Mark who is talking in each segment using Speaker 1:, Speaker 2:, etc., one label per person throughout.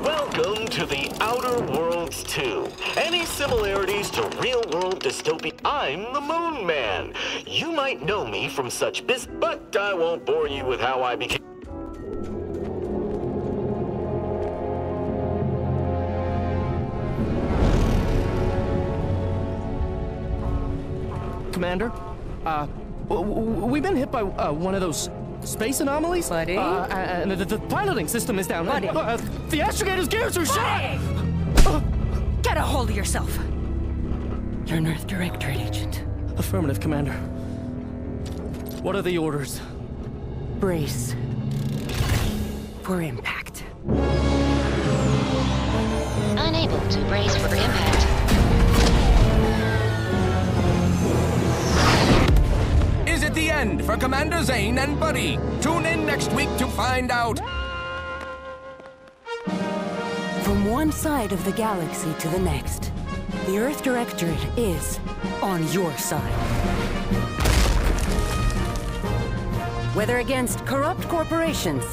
Speaker 1: Welcome to the Outer Worlds 2. Any similarities to real-world dystopia? I'm the Moon Man. You might know me from such but I won't bore you with how I became...
Speaker 2: Commander, we've been hit by one of those space anomalies?
Speaker 3: Buddy?
Speaker 2: And the piloting system is down.
Speaker 3: Buddy?
Speaker 2: The astrogator's gears are shot!
Speaker 3: Get a hold of yourself! You're an Earth Directorate agent.
Speaker 2: Affirmative, Commander. What are the orders?
Speaker 3: Brace for impact.
Speaker 4: Unable to brace for impact.
Speaker 5: Is it the end for Commander Zane and Buddy? Tune in next week to find out.
Speaker 3: From one side of the galaxy to the next, the Earth Directorate is on your side. Whether against corrupt corporations,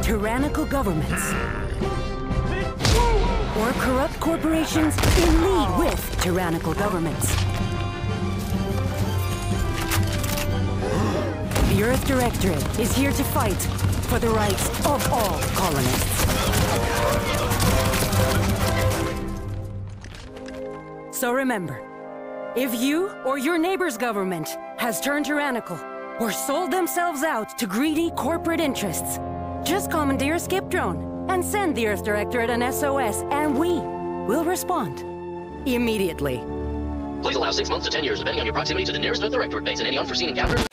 Speaker 3: tyrannical governments, or corrupt corporations in league with tyrannical governments. The Earth Directorate is here to fight for the rights of all colonists. So remember, if you or your neighbor's government has turned tyrannical or sold themselves out to greedy corporate interests, just commandeer a skip drone and send the Earth Directorate an SOS, and we will respond immediately.
Speaker 6: Please allow 6 months to 10 years, depending on your proximity to the nearest Earth Directorate base and any unforeseen encounters.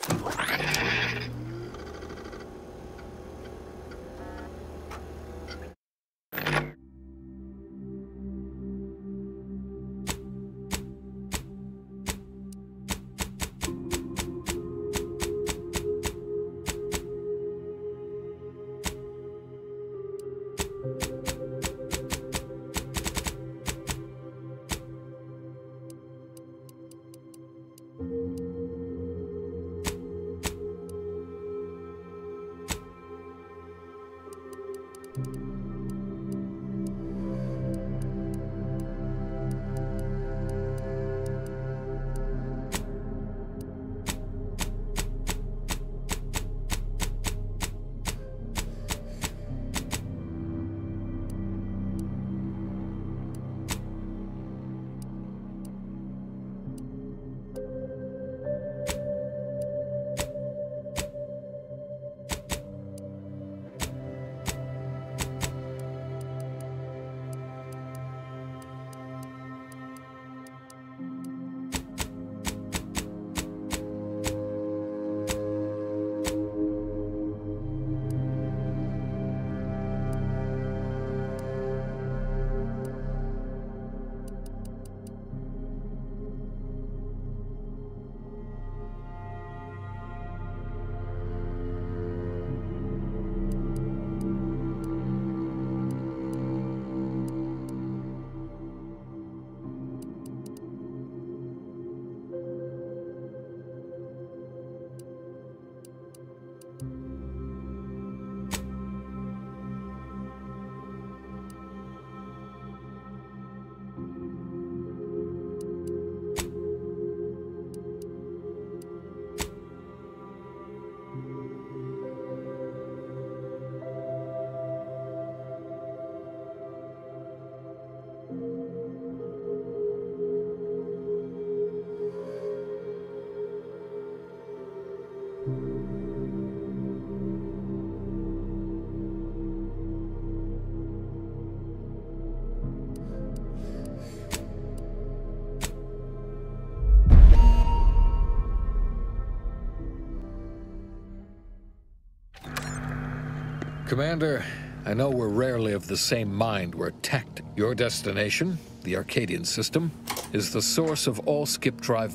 Speaker 7: Commander, I know we're rarely of the same mind. We're tact. Your destination, the Arcadian system, is the source of all skip drive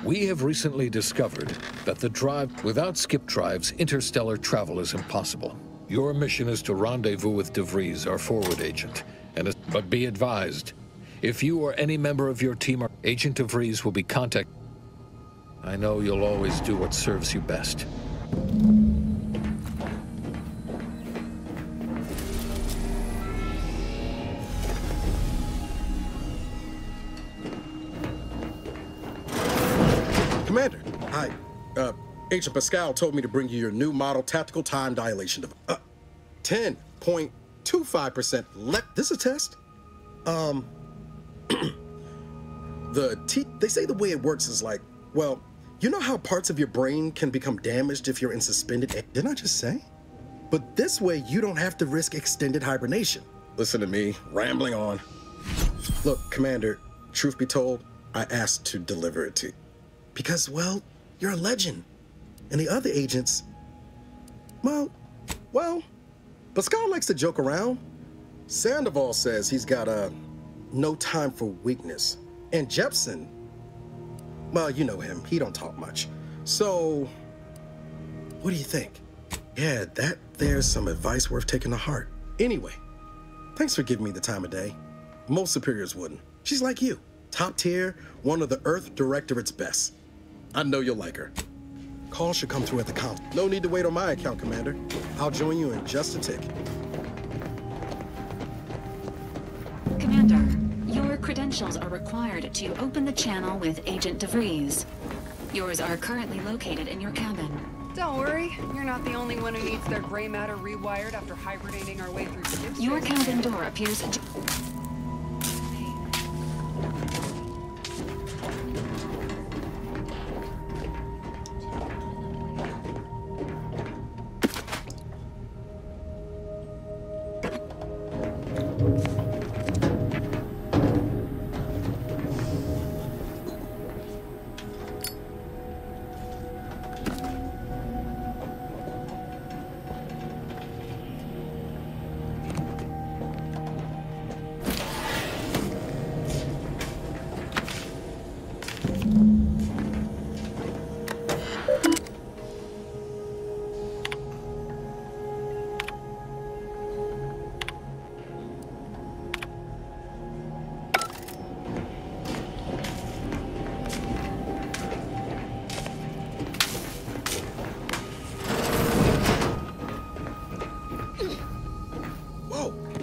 Speaker 7: We have recently discovered that the drive without skip drives, interstellar travel is impossible. Your mission is to rendezvous with De Vries, our forward agent. But be advised, if you or any member of your team are Agent De Vries will be contacted. I know you'll always do what serves you best.
Speaker 8: Commander, hi. Agent Pascal told me to bring you your new model tactical time dilation device. 10.25% this is a test? They say the way it works is like, well, you know how parts of your brain can become damaged if you're in suspended... Didn't I just say? But this way, you don't have to risk extended hibernation. Listen to me, rambling on. Look, Commander, truth be told, I asked to deliver it to you. Because, well, you're a legend. And the other agents, well, Pascal likes to joke around. Sandoval says he's got no time for weakness. And Jepson, well, you know him, he don't talk much. So, what do you think? Yeah, there's some advice worth taking to heart. Anyway, thanks for giving me the time of day. Most superiors wouldn't. She's like you, top tier, one of the Earth Directorate's best. I know you'll like her. Call should come through at the count. No need to wait on my account, Commander. I'll join you in just a tick.
Speaker 9: Commander, your credentials are required to open the channel with Agent De Vries. Yours are currently located in your cabin.
Speaker 10: Don't worry, you're not the only one who needs their gray matter rewired after hibernating our way through skips.
Speaker 9: Your cabin door appears...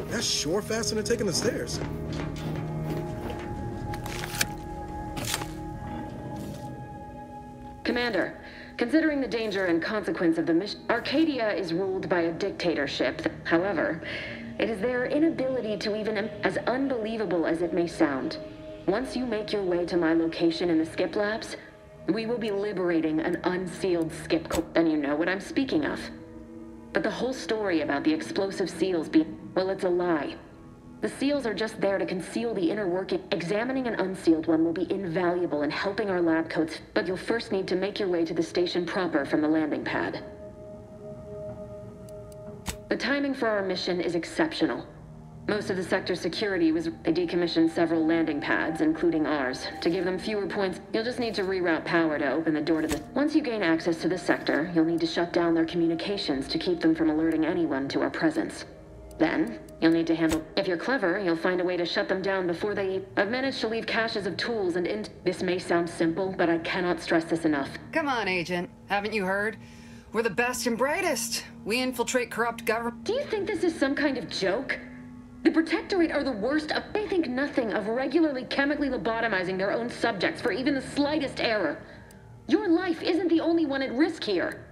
Speaker 8: That's sure faster than taking the stairs.
Speaker 11: Commander, considering the danger and consequence of the mission, Arcadia is ruled by a dictatorship. However, it is their inability to even, as unbelievable as it may sound. Once you make your way to my location in the skip labs, we will be liberating an unsealed skip core. Then you know what I'm speaking of. But the whole story about the explosive seals well, it's a lie. The seals are just there to conceal the inner working. Examining an unsealed one will be invaluable in helping our lab coats, but you'll first need to make your way to the station proper from the landing pad. The timing for our mission is exceptional. Most of the sector's security was... They decommissioned several landing pads, including ours. To give them fewer points, you'll just need to reroute power to open the door to the... Once you gain access to the sector, you'll need to shut down their communications to keep them from alerting anyone to our presence. Then, you'll need to handle... If you're clever, you'll find a way to shut them down before they... I've managed to leave caches of tools and This may sound simple, but I cannot stress this enough.
Speaker 10: Come on, Agent. Haven't you heard? We're the best and brightest. We infiltrate corrupt government...
Speaker 11: Do you think this is some kind of joke? The Protectorate are the worst of... They think nothing of regularly chemically lobotomizing their own subjects for even the slightest error. Your life isn't the only one at risk here.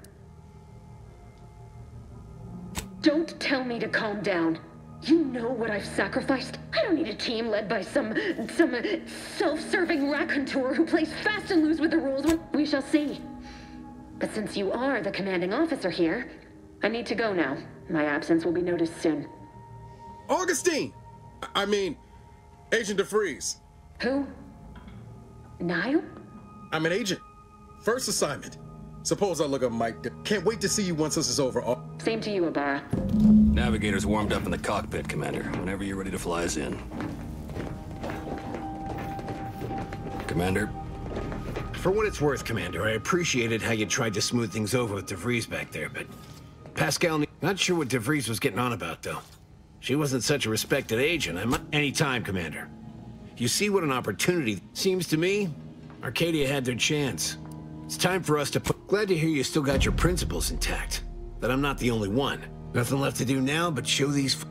Speaker 11: Don't tell me to calm down. You know what I've sacrificed. I don't need a team led by some self-serving raconteur who plays fast and loose with the rules. We shall see. But since you are the commanding officer here, I need to go now. My absence will be noticed soon.
Speaker 8: Augustine! I mean, Agent De Vries.
Speaker 11: Who? Niall?
Speaker 8: I'm an agent. First assignment. Suppose I look up Mike. Can't wait to see you once this is over.
Speaker 11: Same to you, Ibarra.
Speaker 12: Navigator's warmed up in the cockpit, Commander. Whenever you're ready to fly us in. Commander?
Speaker 13: For what it's worth, Commander, I appreciated how you tried to smooth things over with DeVries back there, but Pascal, not sure what DeVries was getting on about, though. She wasn't such a respected agent. Anytime, Commander. You see what an opportunity. Seems to me, Arcadia had their chance. It's time for us to put... Glad to hear you still got your principles intact. That I'm not the only one. Nothing left to do now but show these...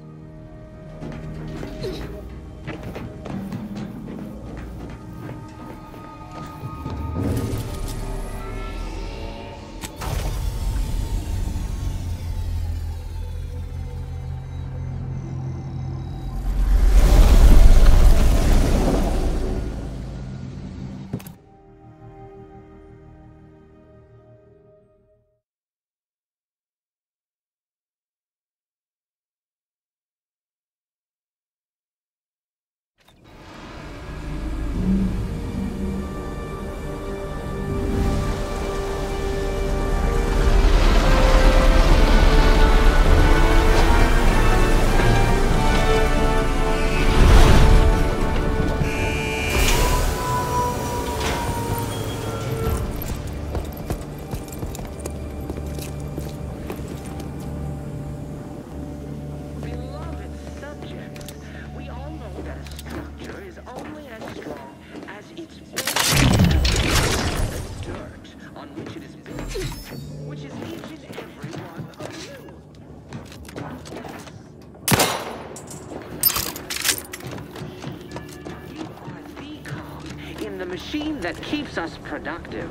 Speaker 14: machine that keeps us productive.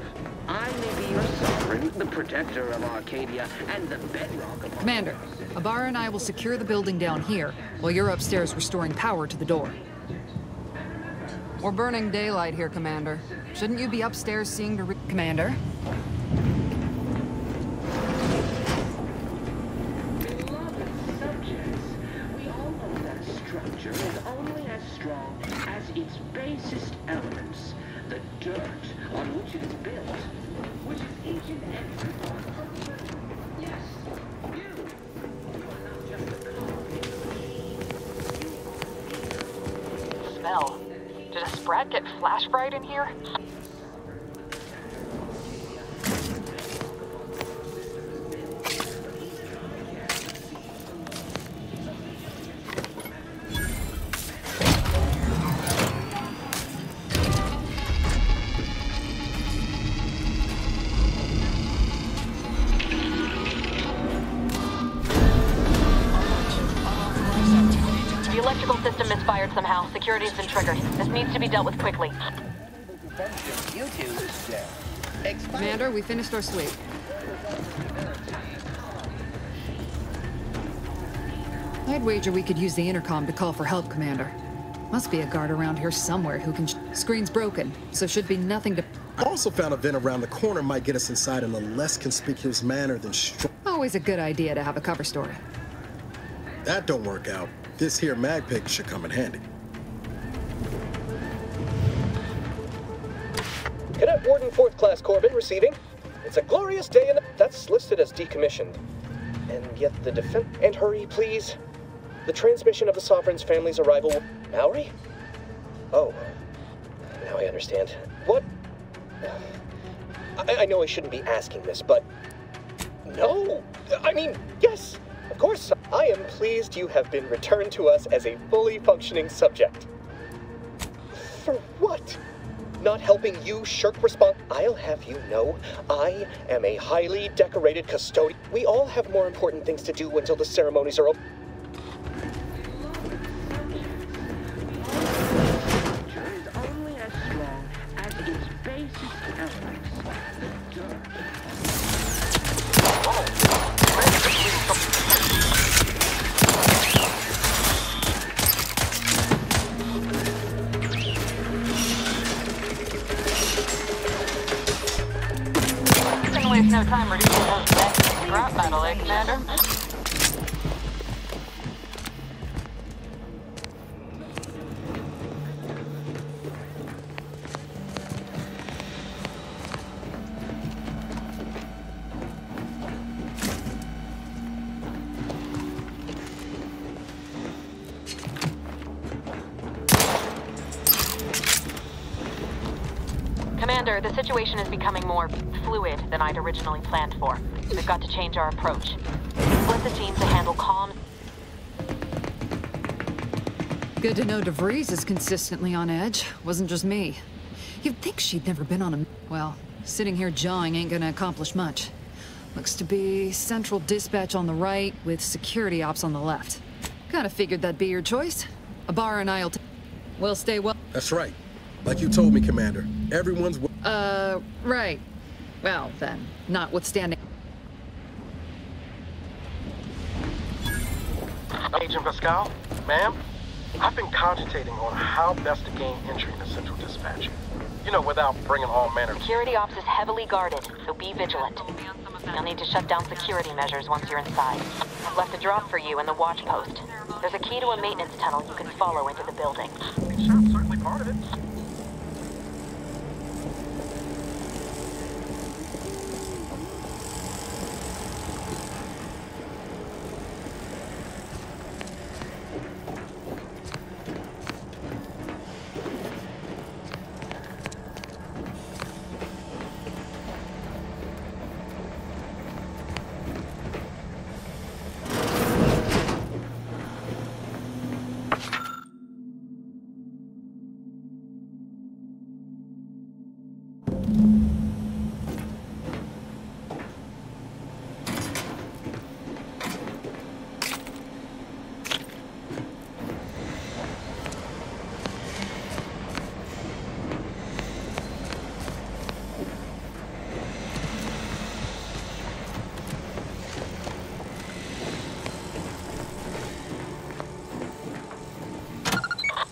Speaker 14: I may be your sovereign, the protector of Arcadia, and the bedrock of...
Speaker 10: Commander, Ibarra and I will secure the building down here, while you're upstairs restoring power to the door. We're burning daylight here, Commander. Shouldn't you be upstairs seeing to... Commander?
Speaker 14: Beloved subjects, we all know that a structure is only as strong as its basest elements. The dirt on which it is built, which is each and every one. Yes, you are not just a cog.
Speaker 15: Smell. Did a sprat get flash fried in here? Misfired somehow. Security's been triggered. This needs to be dealt with quickly.
Speaker 10: Commander, we finished our sweep. I'd wager we could use the intercom to call for help, Commander. Must be a guard around here somewhere who can... Screen's broken, so should be nothing to...
Speaker 8: I also found a vent around the corner might get us inside in a less conspicuous manner than...
Speaker 10: Always a good idea to have a cover story.
Speaker 8: That don't work out. This here mag pick should come in handy.
Speaker 16: Cadet Warden 4th Class Corbin receiving. It's a glorious day in the... That's listed as decommissioned. And yet the defense... And hurry, please. The transmission of the Sovereign's family's arrival... Maori? Oh. Now I understand. What? I know I shouldn't be asking this, but... No! I mean, yes! Of course, I am pleased you have been returned to us as a fully functioning subject. For what? Not helping you shirk response? I'll have you know, I am a highly decorated custodian. We all have more important things to do until the ceremonies are over.
Speaker 14: Is only as strong as its basic elements.
Speaker 15: Waste no time reducing those decks to scrap metal, eh, Commander? Sir, the situation is becoming more fluid than I'd originally planned for. We've got to change our approach. Split the team to handle calm.
Speaker 10: Good to know DeVries is consistently on edge. Wasn't just me. You'd think she'd never been on a... Well, sitting here jawing ain't gonna accomplish much. Looks to be central dispatch on the right with security ops on the left. Kinda figured that'd be your choice. Abar and I'll... We'll stay well...
Speaker 8: That's right. Like you told me, Commander. Everyone's...
Speaker 10: Right. Well, then, notwithstanding...
Speaker 17: Agent Pascal, ma'am, I've been cogitating on how best to gain entry into Central Dispatch. You know, without bringing all manner...
Speaker 15: Security ops is heavily guarded, so be vigilant. You'll need to shut down security measures once you're inside. I've left a drop for you in the watch post. There's a key to a maintenance tunnel you can follow into the building.
Speaker 17: Shot's certainly part of it.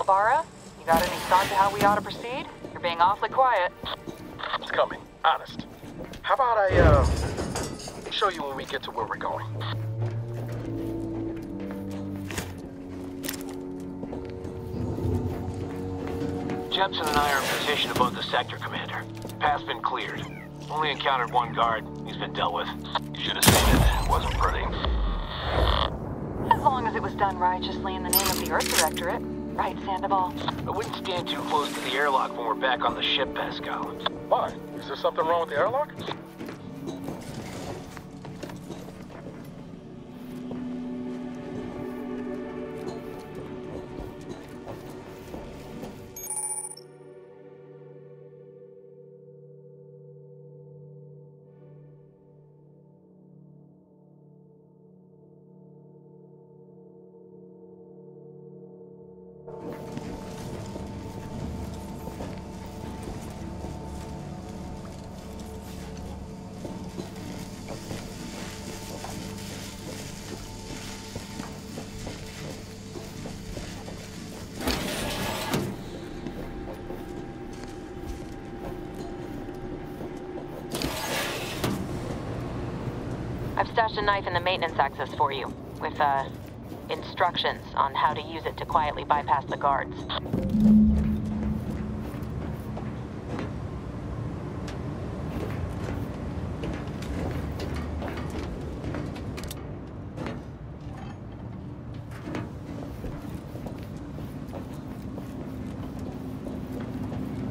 Speaker 15: Bara, you got any thoughts of how we ought to proceed? You're being awfully quiet.
Speaker 17: It's coming, honest. How about I, show you when we get to where we're going?
Speaker 13: Jepson and I are in position above the sector, Commander. Path's been cleared. Only encountered one guard. He's been dealt with. You should have seen it. It wasn't pretty.
Speaker 15: As long as it was done righteously in the name of the Earth Directorate. Right, Sandoval?
Speaker 13: I wouldn't stand too close to the airlock when we're back on the ship, Pascal.
Speaker 17: Why? Is there something wrong with the airlock?
Speaker 15: I've stashed a knife in the maintenance access for you, with, instructions on how to use it to quietly bypass the guards.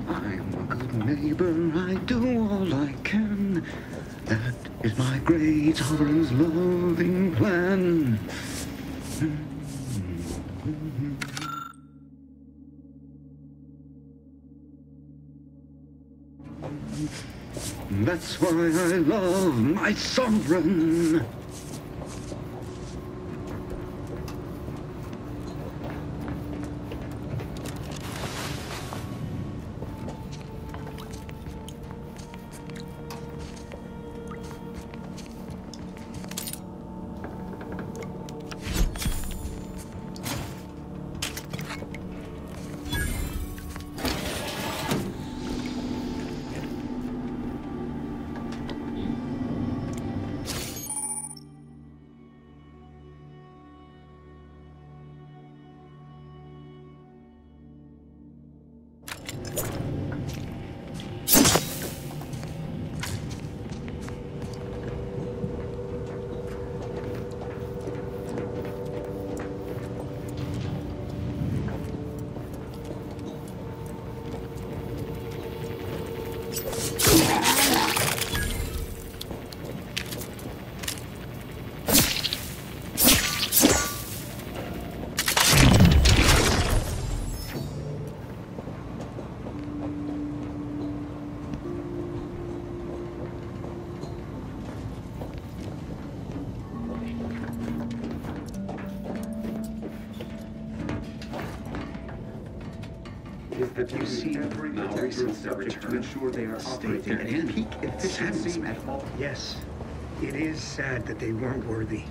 Speaker 18: I'm a good neighbor, I do all I can. That is my great sovereign's loving plan. That's why I love my sovereign. Have you seen every recent subject to ensure they are operating at peak efficiency? Yes. It is sad that they weren't worthy.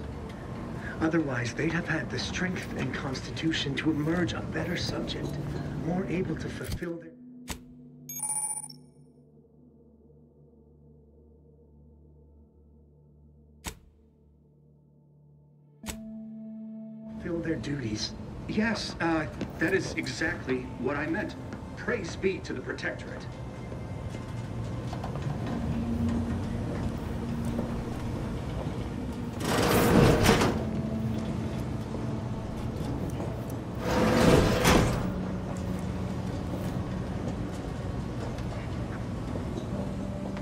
Speaker 18: Otherwise, they'd have had the strength and constitution to emerge a better subject, more able to fulfill their duties. Yes, that is exactly what I meant. Praise be to the Protectorate.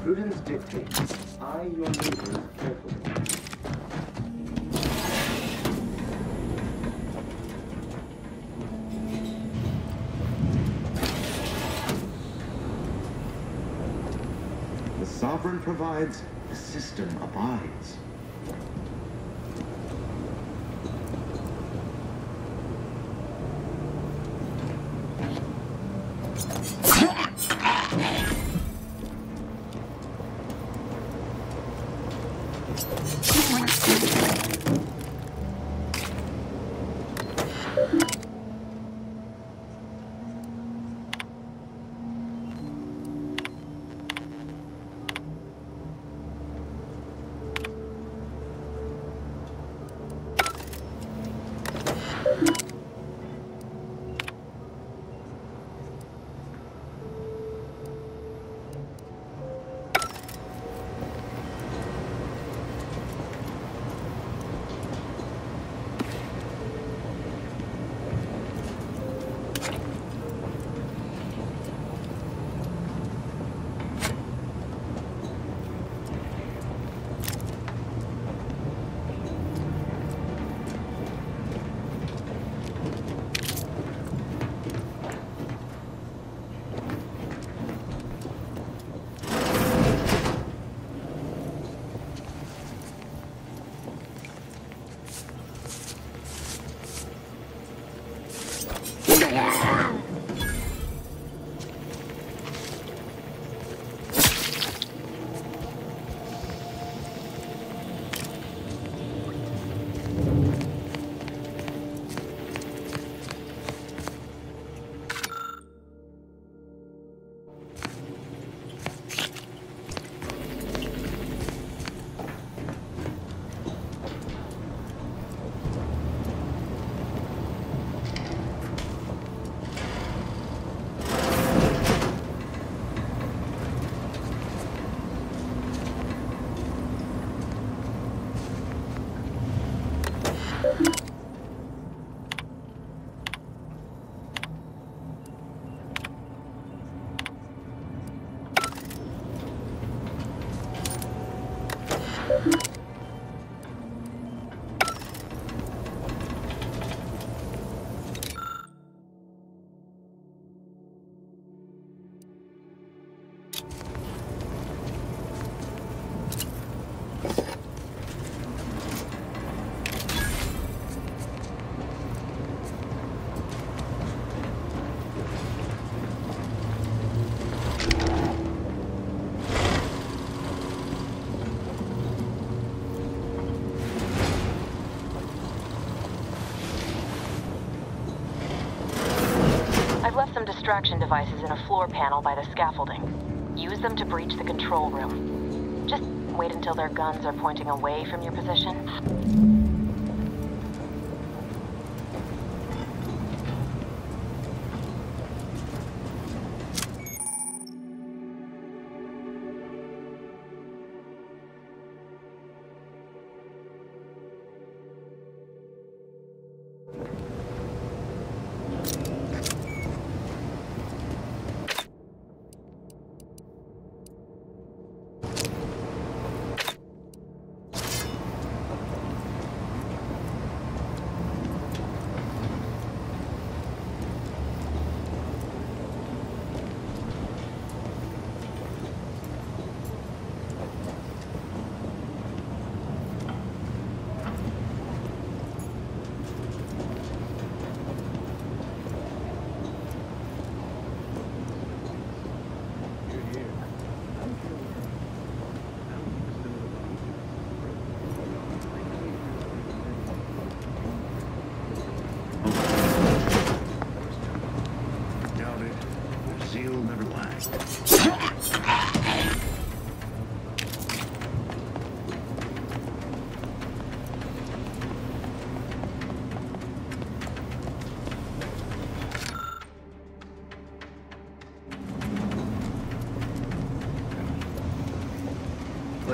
Speaker 18: Prudence dictates, eye your neighbors carefully. The sovereign provides, the system abides.
Speaker 15: Some distraction devices in a floor panel by the scaffolding. Use them to breach the control room. Just wait until their guns are pointing away from your position.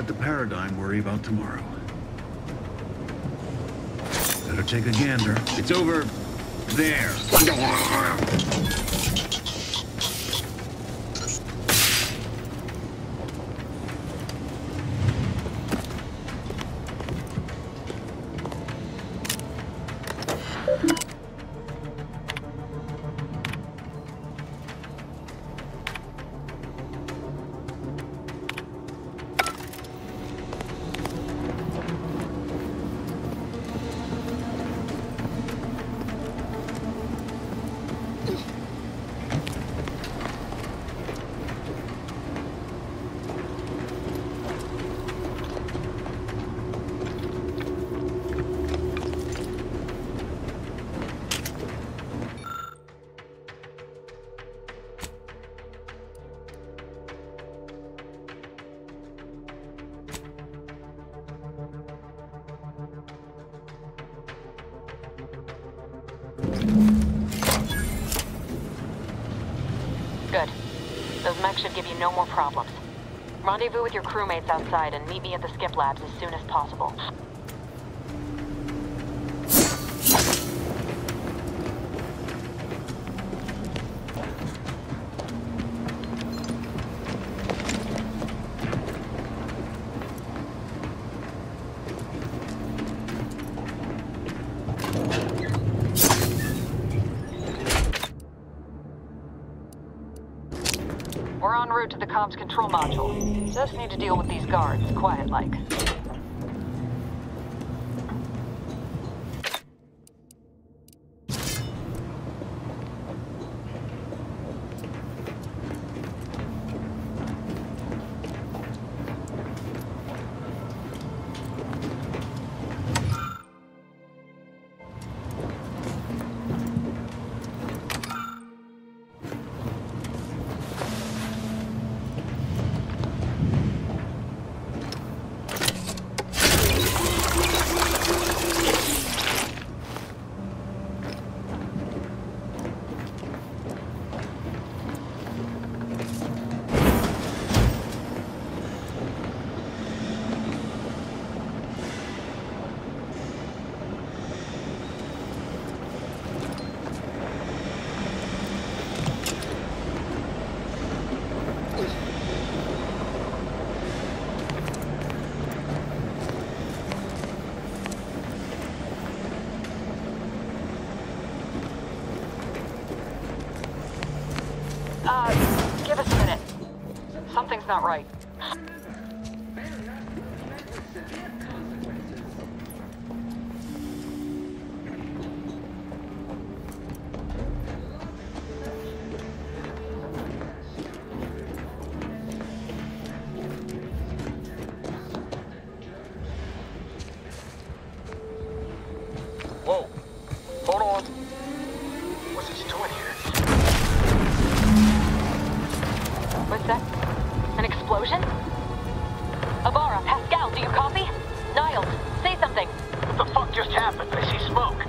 Speaker 18: let the paradigm worry about tomorrow. Better take a gander. It's over there.
Speaker 15: Good. Those mechs should give you no more problems. Rendezvous with your crewmates outside and meet me at the skip labs as soon as possible. We're en route to the comms control module. Just need to deal with these guards, quiet-like. Give us a minute. Something's not right.
Speaker 17: Whoa. Hold on. What's he doing here?
Speaker 15: What's that? An explosion? Abara, Pascal, do you copy? Niles, say something.
Speaker 17: What the fuck just happened? I see smoke.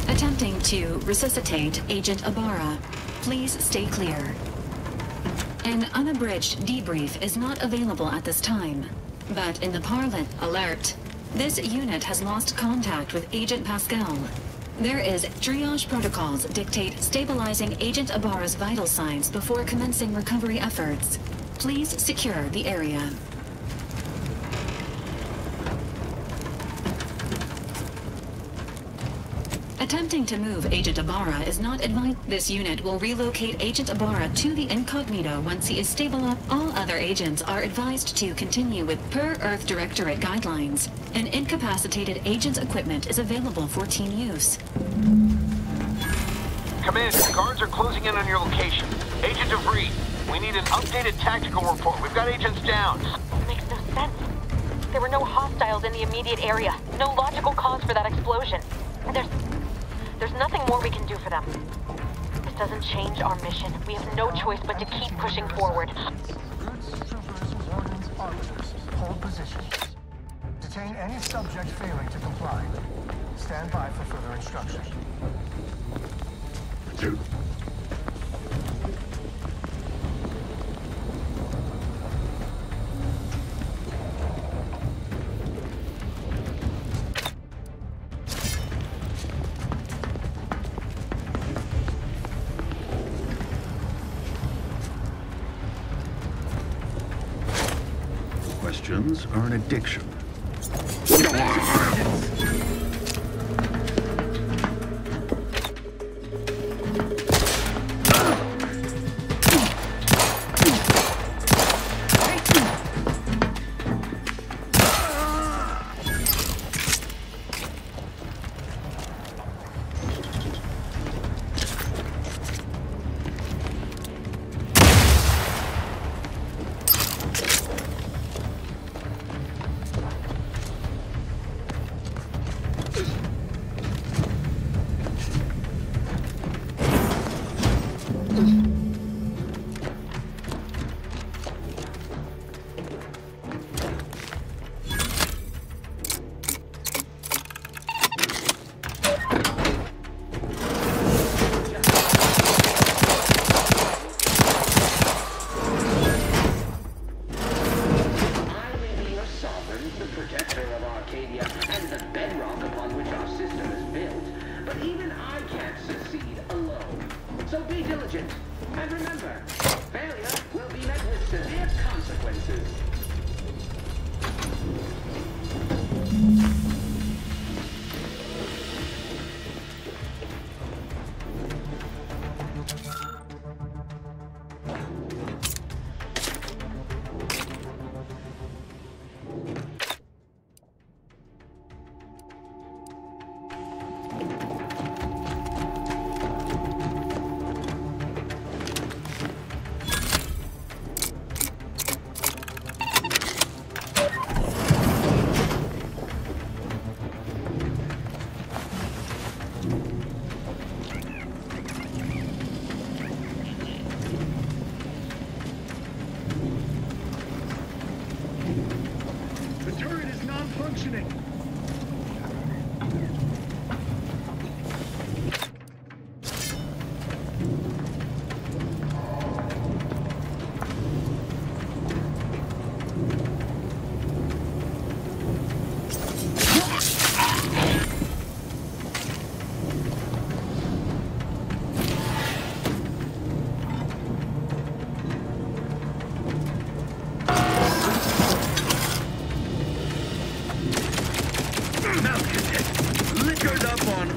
Speaker 9: Attempting to resuscitate Agent Abara. Please stay clear. An unabridged debrief is not available at this time, but in the parlance alert, this unit has lost contact with Agent Pascal. There is triage protocols dictate stabilizing Agent Abara's vital signs before commencing recovery efforts. Please secure the area. Attempting to move Agent Abara is not advised. This unit will relocate Agent Abara to the incognito once he is stabilized. All other agents are advised to continue with per-Earth Directorate guidelines. An incapacitated agent's equipment is available for team use.
Speaker 17: Command, the guards are closing in on your location. Agent DeVries, we need an updated tactical report. We've got agents down.
Speaker 15: That makes no sense. There were no hostiles in the immediate area. No logical cause for that explosion. There's nothing more we can do for them. This doesn't change our mission. We have no choice but to keep pushing forward.
Speaker 18: Goods, troopers, wardens, arbiters, hold positions. Detain any subject failing to comply.
Speaker 17: Stand by for further instruction.
Speaker 18: Questions are an addiction.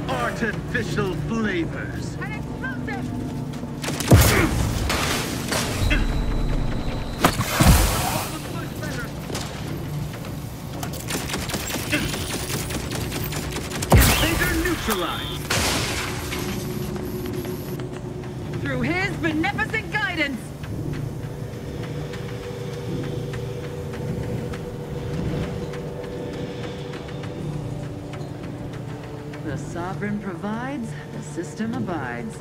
Speaker 18: Artificial flavors.
Speaker 15: An explosive!
Speaker 18: Invader neutralized.
Speaker 10: Through his beneficent guidance. The sovereign provides, the system abides.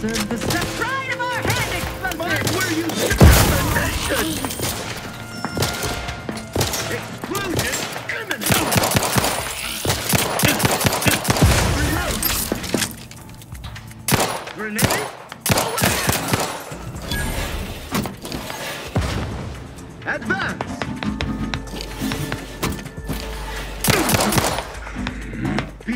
Speaker 10: Serve the pride of our hand explosive!
Speaker 18: Where you nation! Explosion imminent! Reload! Grenade? Advance! B.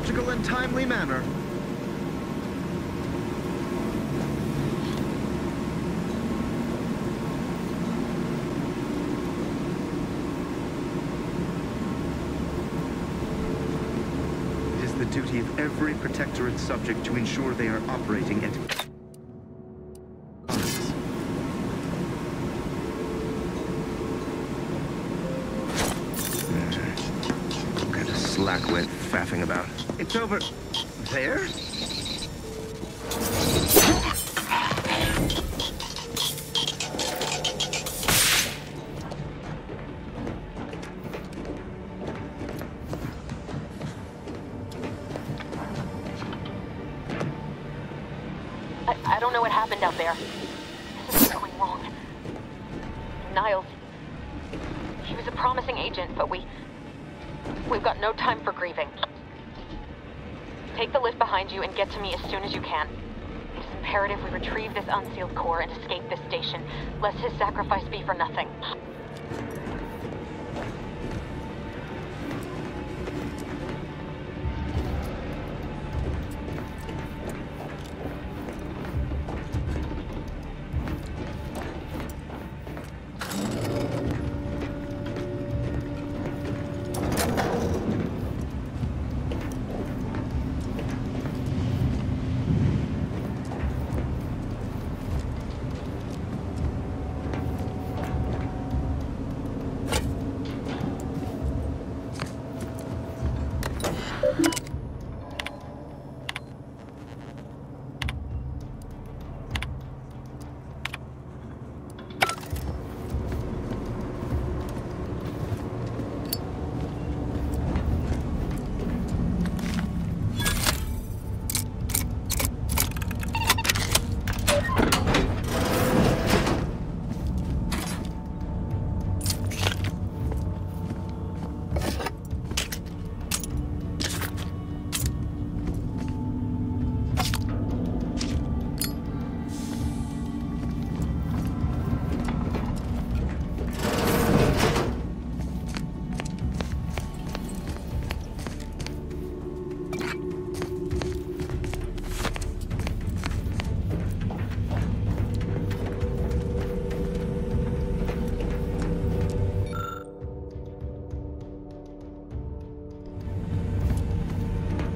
Speaker 19: logical and timely manner. It is the duty of every Protectorate subject to ensure they are operating at...
Speaker 18: Slack went faffing about.
Speaker 19: It's over there?
Speaker 15: I don't know what happened out there. This is going wrong. Niles. He was a promising agent, but we've got no time for grieving. Take the lift behind you and get to me as soon as you can. It's imperative we retrieve this unsealed core and escape this station, lest his sacrifice be for nothing.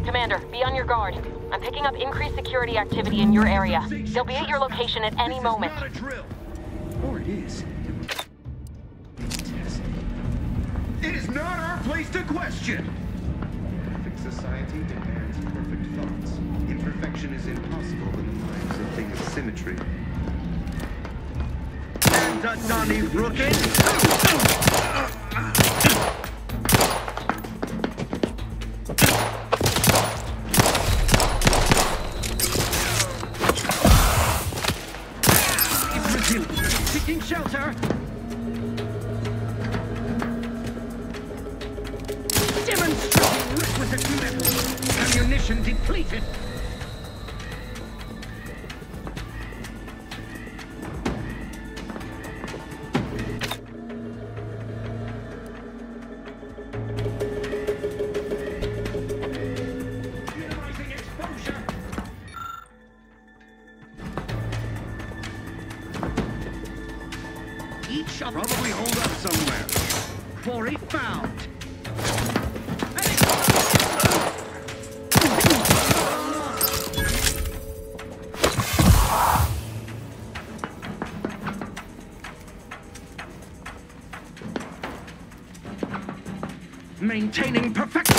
Speaker 15: Commander, be on your guard. I'm picking up increased security activity in your area. They'll be at your location at any moment.
Speaker 18: Not a drill. Or it is. It is not our place to question. Perfect society demands perfect thoughts. Imperfection is impossible in the minds of things of symmetry. And a Donny Rookin'.
Speaker 19: Seeking shelter! Demonstrating requisite metal! Ammunition depleted!
Speaker 18: Probably hold up somewhere.
Speaker 19: Quarry found! Maintaining perfection!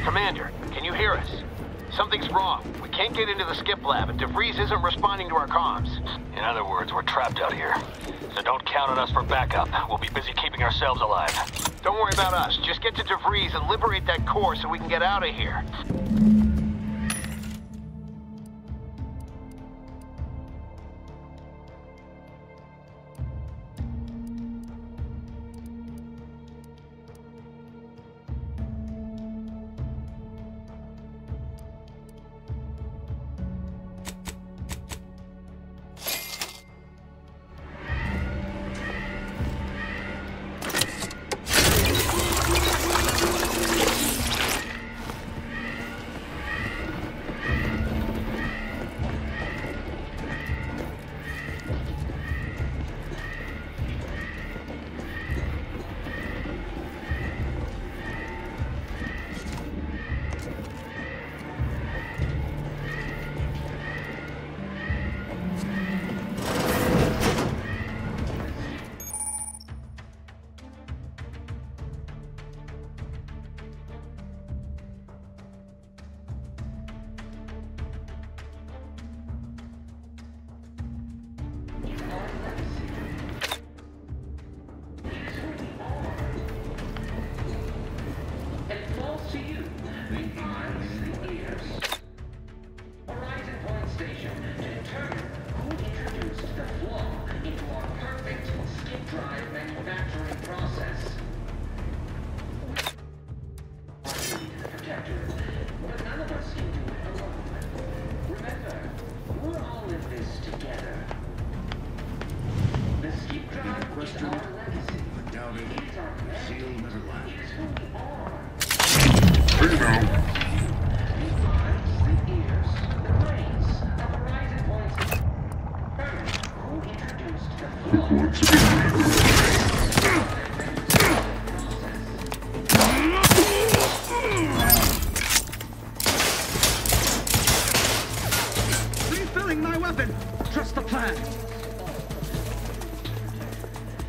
Speaker 13: Commander, can you hear us? Something's wrong. We can't get into the skip lab, and DeVries isn't responding to our comms.
Speaker 12: In other words, we're trapped out here. So don't count on us for backup. We'll be busy keeping ourselves alive.
Speaker 13: Don't worry about us. Just get to DeVries and liberate that core so we can get out of here.
Speaker 18: Refilling my weapon. Trust the plan.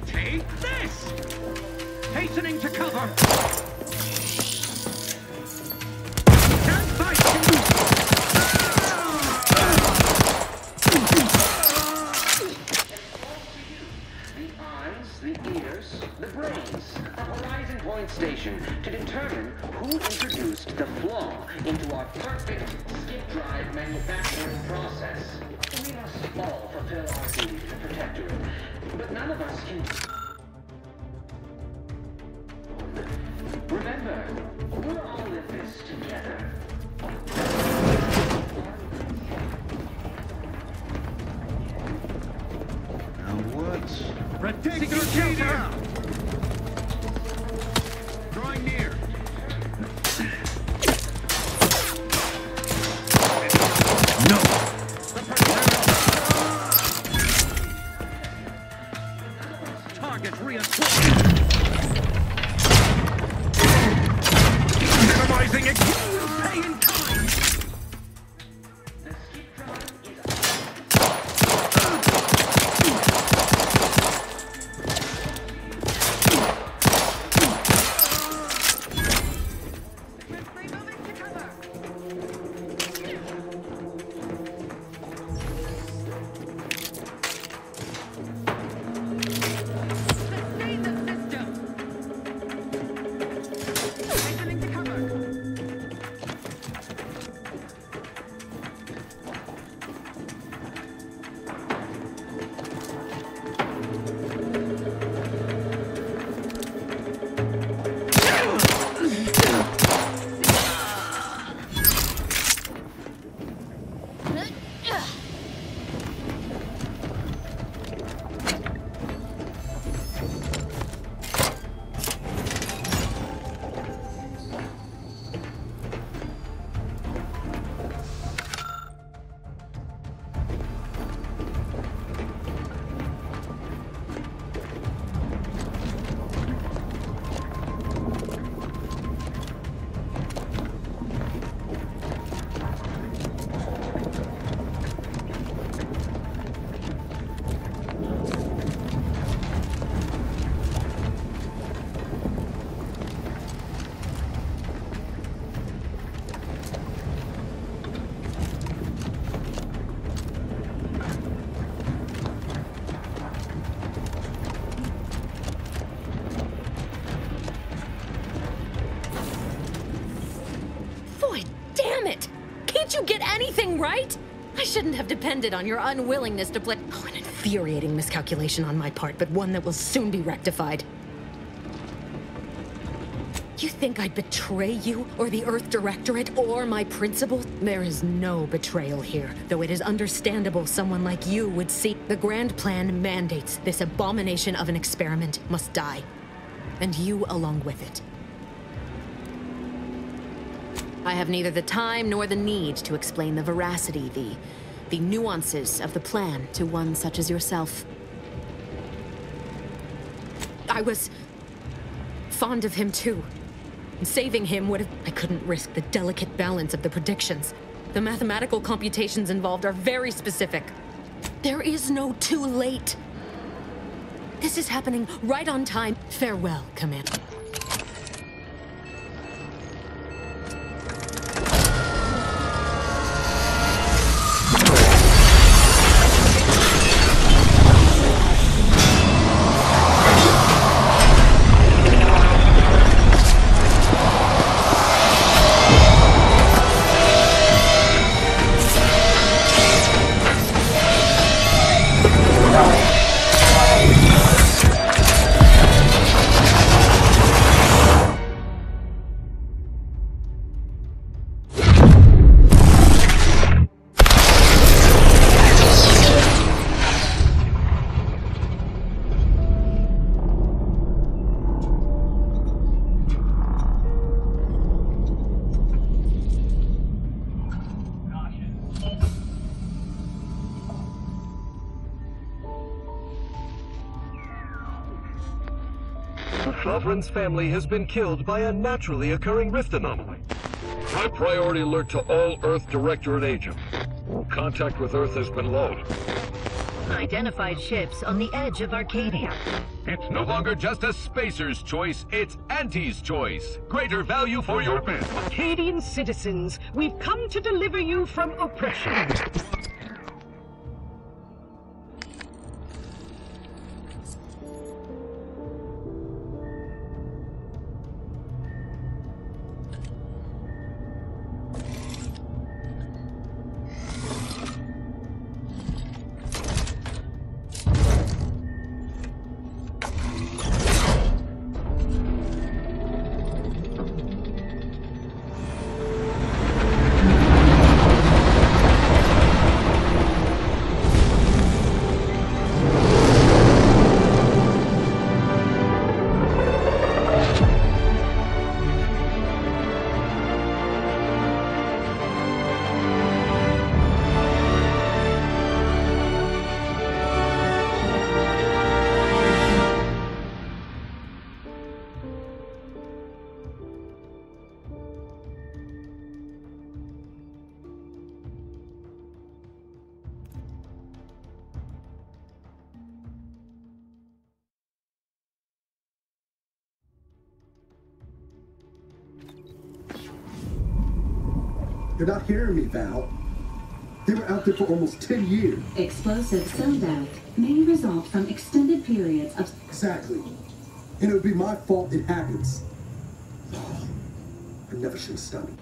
Speaker 18: Take this! Hastening to cover. Stand by.
Speaker 14: The ears, the brains of Horizon Point Station to determine who introduced the flaw into our perfect skip drive manufacturing process. We must all fulfill our duty to the Protectorate, but none of us can... Remember, we're all in this together.
Speaker 18: Protect your shelter! Drawing near. No! Target reinforced. Minimizing it. Pay in kind.
Speaker 15: Can't you get anything right? I shouldn't have depended on your unwillingness to play. Oh, an infuriating miscalculation on my part, but one that will soon be rectified. You think I'd betray you, or the Earth Directorate, or my principal? There is no betrayal here, though it is understandable someone like you would see. The grand plan mandates this abomination of an experiment must die, and you along with it. I have neither the time nor the need to explain the veracity, the nuances of the plan to one such as yourself. I was fond of him too. Saving him would have... I couldn't risk the delicate balance of the predictions. The mathematical computations involved are very specific. There is no too late. This is happening right on time. Farewell, Commander.
Speaker 20: Sovereign's family has been killed by a naturally occurring rift anomaly.
Speaker 7: High priority alert to all Earth Directorate agents. Contact with Earth has been low.
Speaker 21: Identified ships on the edge of Arcadia.
Speaker 5: It's no longer just a spacer's choice, it's Auntie's choice. Greater value for your men.
Speaker 21: Arcadian citizens, we've come to deliver you from oppression.
Speaker 18: You're not hearing me, Val. They were out there for almost 10 years.
Speaker 9: Explosive cell death may result from extended periods of...
Speaker 18: Exactly. And it would be my fault it happens. I never should have studied.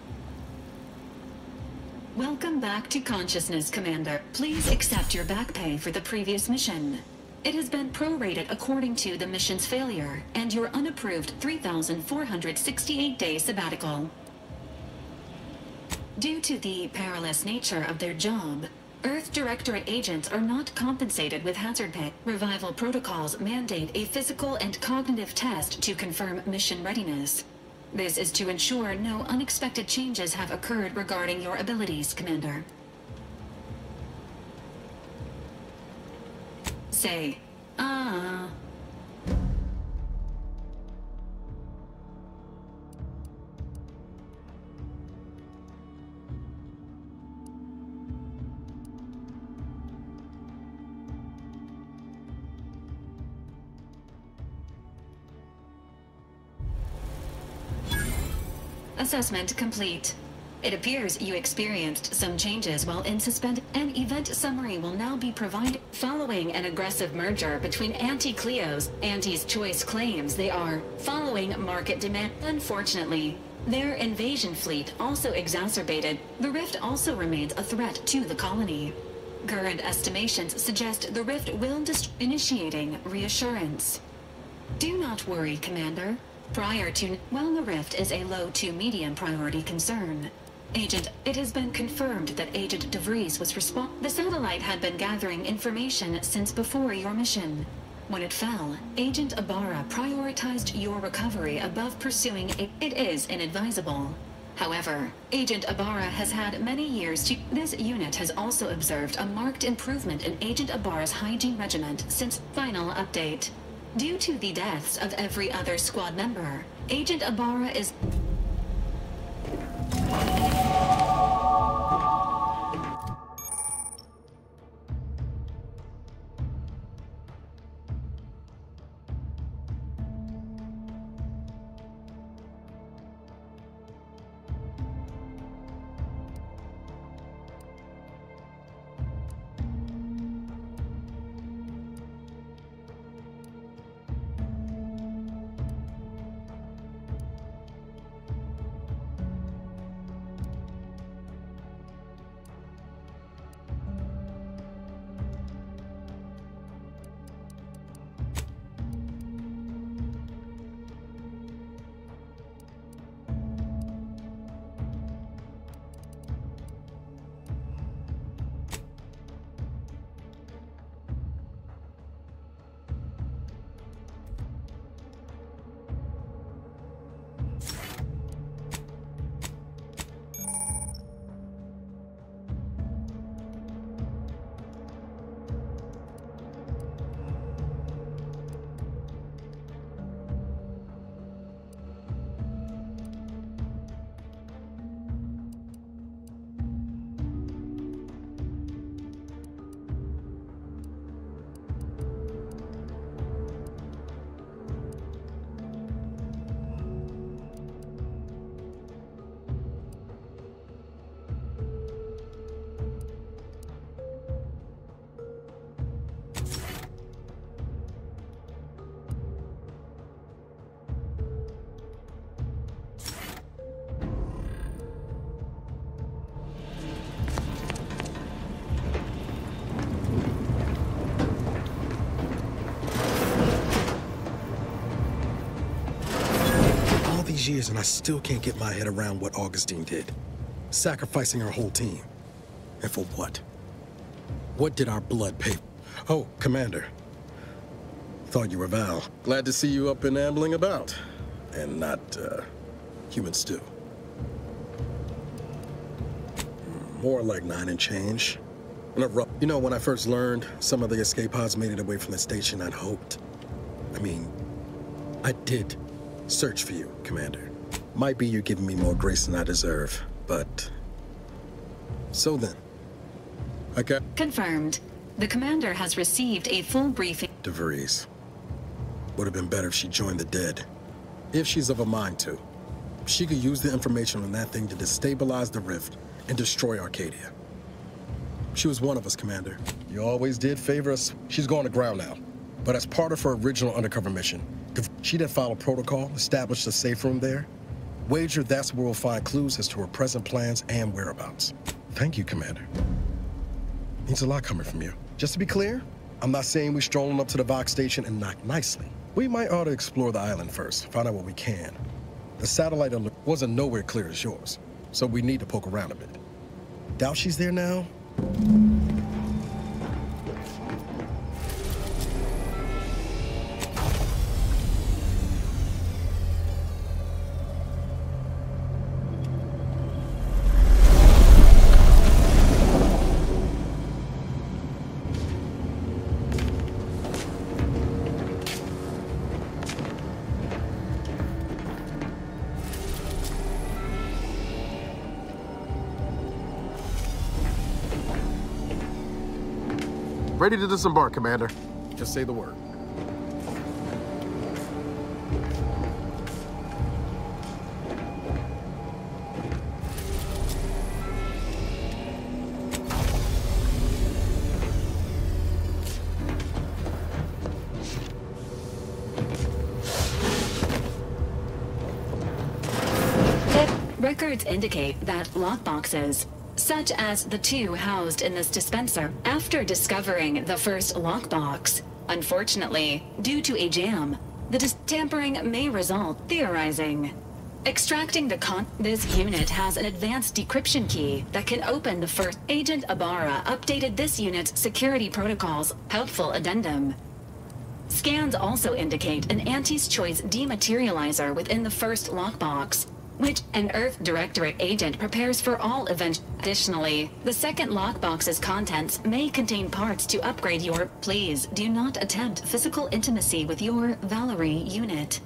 Speaker 9: Welcome back to consciousness, Commander. Please accept your back pay for the previous mission. It has been prorated according to the mission's failure and your unapproved 3,468-day sabbatical. Due to the perilous nature of their job, Earth Directorate agents are not compensated with hazard pay. Revival protocols mandate a physical and cognitive test to confirm mission readiness. This is to ensure no unexpected changes have occurred regarding your abilities, Commander. Say, Assessment complete. It appears you experienced some changes while in suspended. An event summary will now be provided. Following an aggressive merger between Anti-Cleo's Auntie's Choice claims they are following market demand. Unfortunately, their invasion fleet also exacerbated. The rift also remains a threat to the colony. Current estimations suggest the rift will initiating reassurance. Do not worry, Commander. Prior to, while the rift is a low to medium priority concern, it has been confirmed that Agent DeVries was The satellite had been gathering information since before your mission. When it fell, Agent Ibarra prioritized your recovery above pursuing it is inadvisable. However, Agent Ibarra has had many years to... This unit has also observed a marked improvement in Agent Ibarra's hygiene regiment since final update. Due to the deaths of every other squad member, Agent Ibarra is...
Speaker 8: these years and I still can't get my head around what Augustine did. Sacrificing her whole team. And for what? What did our blood pay? Oh, Commander. Thought you were Val. Glad to see you up and ambling about. And not, human stew. More like 9 and change. You know, when I first learned some of the escape pods made it away from the station, I'd hoped. I mean, I did search for you, Commander. Might be you're giving me more grace than I deserve, but... So then. Okay.
Speaker 9: Confirmed. The commander has received a full briefing.
Speaker 8: DeVries. Would have been better if she joined the dead. If she's of a mind to. She could use the information on that thing to destabilize the rift and destroy Arcadia. She was one of us, Commander. You always did favor us. She's going to ground now. But as part of her original undercover mission, she did follow protocol, established a safe room there. Wager that's where we'll find clues as to her present plans and whereabouts. Thank you, Commander. Means a lot coming from you. Just to be clear, I'm not saying we're strolling up to the Vox station and knock nicely. We might ought to explore the island first, find out what we can. The satellite alert wasn't nowhere clear as yours, so we need to poke around a bit. Doubt she's there now?
Speaker 17: Ready to disembark, Commander.
Speaker 8: Just say the word.
Speaker 9: Records indicate that lockboxes, such as the 2 housed in this dispenser, after discovering the first lockbox, unfortunately, due to a jam, the tampering may result, theorizing. Extracting this unit has an advanced decryption key that can open the first. Agent Ibarra updated this unit's security protocols. Helpful addendum. Scans also indicate an Anti's Choice dematerializer within the first lockbox, which an Earth Directorate agent prepares for all events. Additionally, the second lockbox's contents may contain parts to upgrade your... Please do not attempt physical intimacy with your Valerie unit.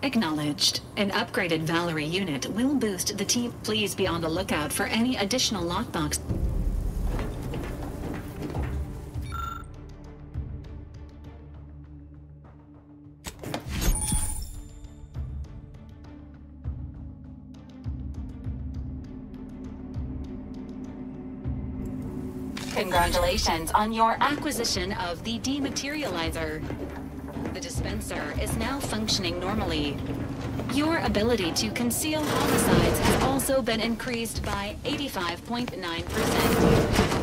Speaker 9: Acknowledged. An upgraded Valerie unit will boost the team. Please be on the lookout for any additional lockbox. Congratulations on your acquisition of the dematerializer. The dispenser is now functioning normally. Your ability to conceal homicides has also been increased by 85.9%.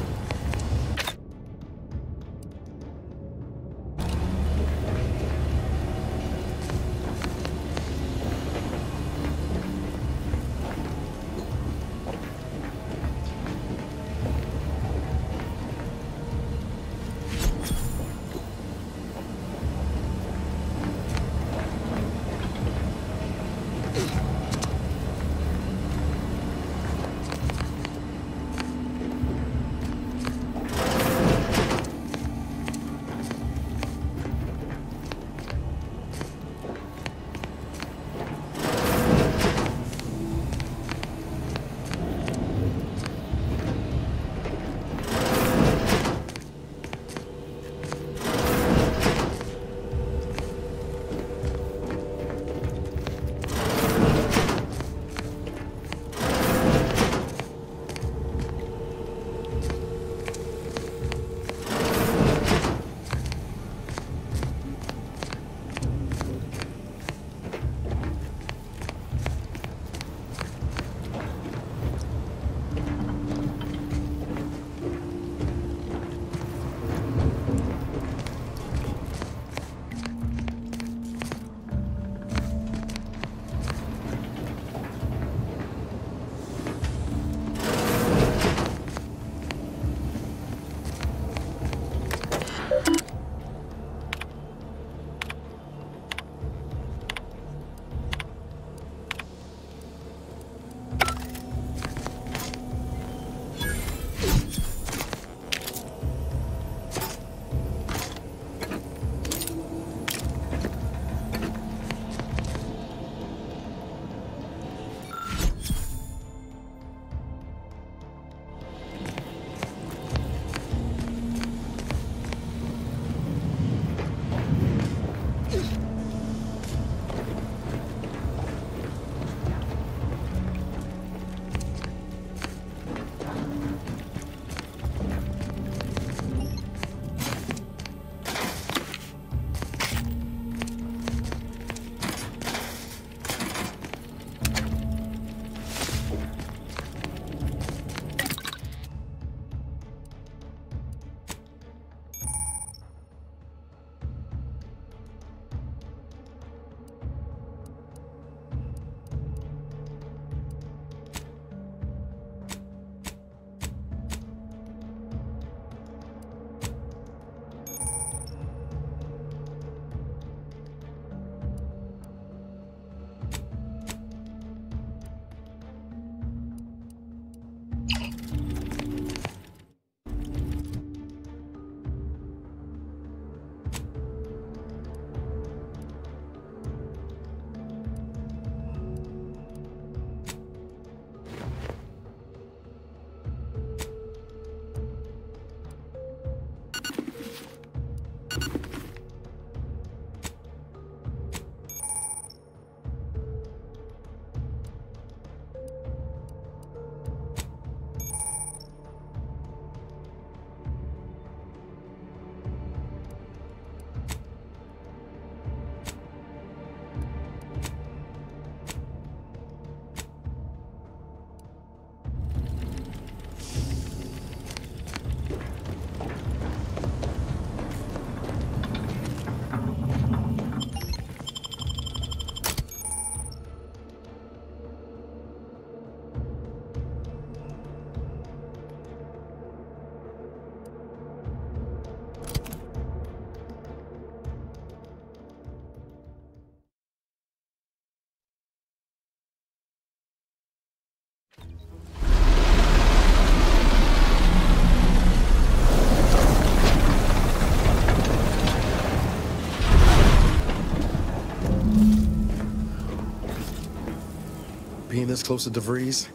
Speaker 8: being this close to DeVries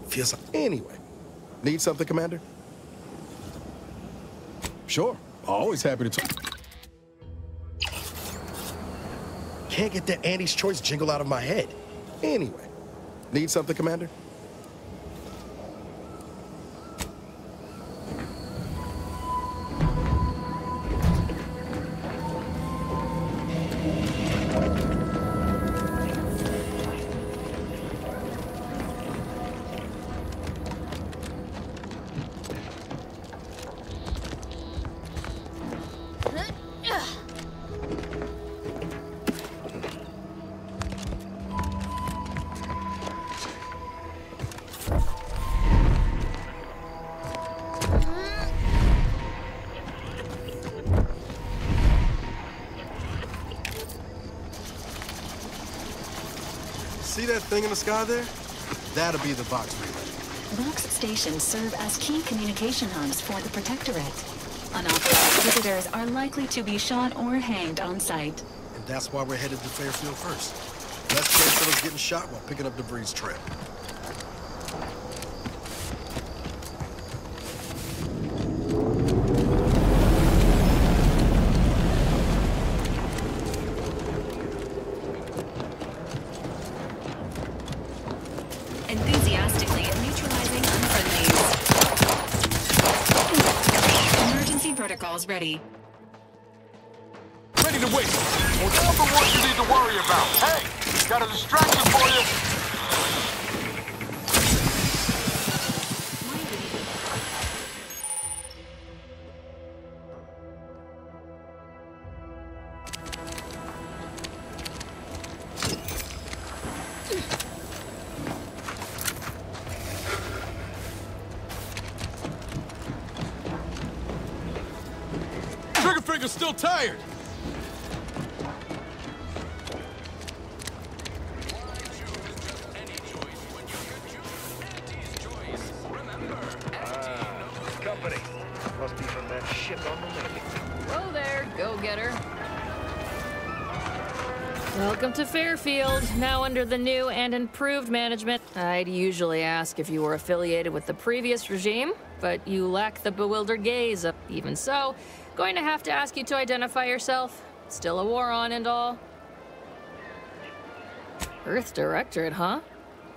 Speaker 8: feels like... Anyway, need something, Commander? Sure, always happy to talk. Can't get that Annie's Choice jingle out of my head. Anyway, need something, Commander? See that thing in the sky there? That'll be the Vox relay.
Speaker 9: Vox stations serve as key communication hubs for the Protectorate. Unauthorized visitors are likely to be shot or hanged on sight.
Speaker 8: And that's why we're headed to Fairfield first. Less chance of us getting shot while picking up DeVries' trail.
Speaker 9: Enthusiastically neutralizing unfriendlies. Emergency protocols ready.
Speaker 17: Ready to wait. Whatever what you need to worry about. Hey, got a distraction for you.
Speaker 5: Trigger finger's still tired.
Speaker 19: Company. Must be from that ship on the landing.
Speaker 10: Whoa there, go-getter. Welcome to Fairfield, now under the new and improved management. I'd usually ask if you were affiliated with the previous regime, but you lack the bewildered gaze. Even so, going to have to ask you to identify yourself. Still a war on and all. Earth Directorate, huh?